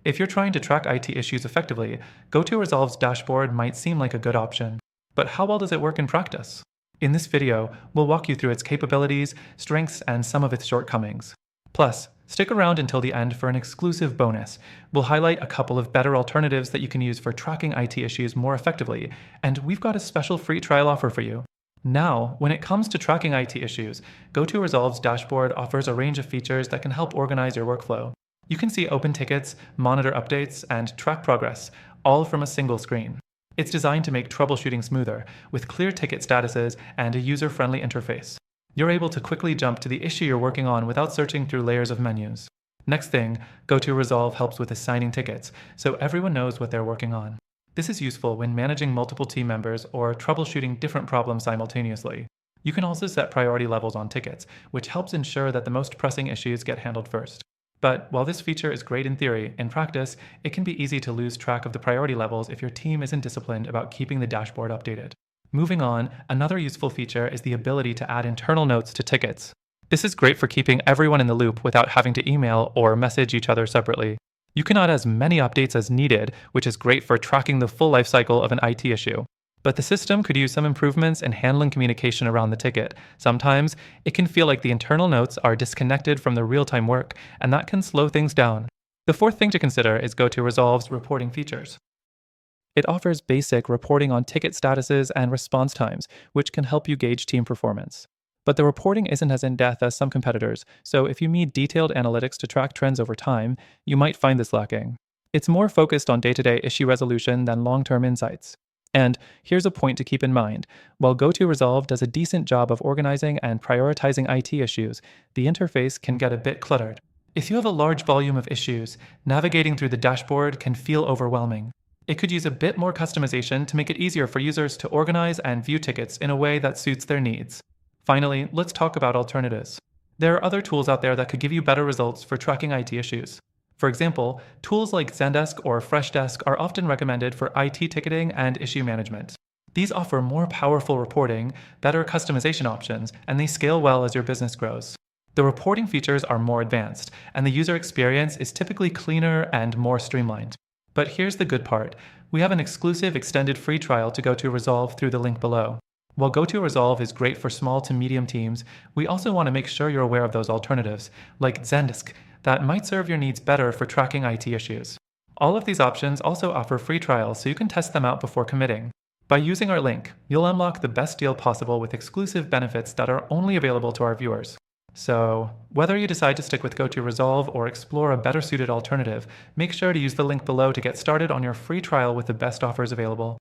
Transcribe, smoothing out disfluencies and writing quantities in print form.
If you're trying to track IT issues effectively, GoTo Resolve's dashboard might seem like a good option. But how well does it work in practice? In this video, we'll walk you through its capabilities, strengths, and some of its shortcomings. Plus, stick around until the end for an exclusive bonus. We'll highlight a couple of better alternatives that you can use for tracking IT issues more effectively, and we've got a special free trial offer for you. Now, when it comes to tracking IT issues, GoTo Resolve's dashboard offers a range of features that can help organize your workflow. You can see open tickets, monitor updates, and track progress, all from a single screen. It's designed to make troubleshooting smoother, with clear ticket statuses and a user-friendly interface. You're able to quickly jump to the issue you're working on without searching through layers of menus. Next thing, GoTo Resolve helps with assigning tickets, so everyone knows what they're working on. This is useful when managing multiple team members or troubleshooting different problems simultaneously. You can also set priority levels on tickets, which helps ensure that the most pressing issues get handled first. But while this feature is great in theory, in practice, it can be easy to lose track of the priority levels if your team isn't disciplined about keeping the dashboard updated. Moving on, another useful feature is the ability to add internal notes to tickets. This is great for keeping everyone in the loop without having to email or message each other separately. You can add as many updates as needed, which is great for tracking the full lifecycle of an IT issue. But the system could use some improvements in handling communication around the ticket. Sometimes, it can feel like the internal notes are disconnected from the real-time work, and that can slow things down. The fourth thing to consider is GoTo Resolve's reporting features. It offers basic reporting on ticket statuses and response times, which can help you gauge team performance. But the reporting isn't as in-depth as some competitors, so if you need detailed analytics to track trends over time, you might find this lacking. It's more focused on day-to-day issue resolution than long-term insights. And here's a point to keep in mind. While GoTo Resolve does a decent job of organizing and prioritizing IT issues, the interface can get a bit cluttered. If you have a large volume of issues, navigating through the dashboard can feel overwhelming. It could use a bit more customization to make it easier for users to organize and view tickets in a way that suits their needs. Finally, let's talk about alternatives. There are other tools out there that could give you better results for tracking IT issues. For example, tools like Zendesk or Freshdesk are often recommended for IT ticketing and issue management. These offer more powerful reporting, better customization options, and they scale well as your business grows. The reporting features are more advanced, and the user experience is typically cleaner and more streamlined. But here's the good part. We have an exclusive extended free trial to GoTo Resolve through the link below. While GoTo Resolve is great for small to medium teams, we also want to make sure you're aware of those alternatives, like Zendesk, that might serve your needs better for tracking IT issues. All of these options also offer free trials, so you can test them out before committing. By using our link, you'll unlock the best deal possible with exclusive benefits that are only available to our viewers. So, whether you decide to stick with GoTo Resolve or explore a better suited alternative, make sure to use the link below to get started on your free trial with the best offers available.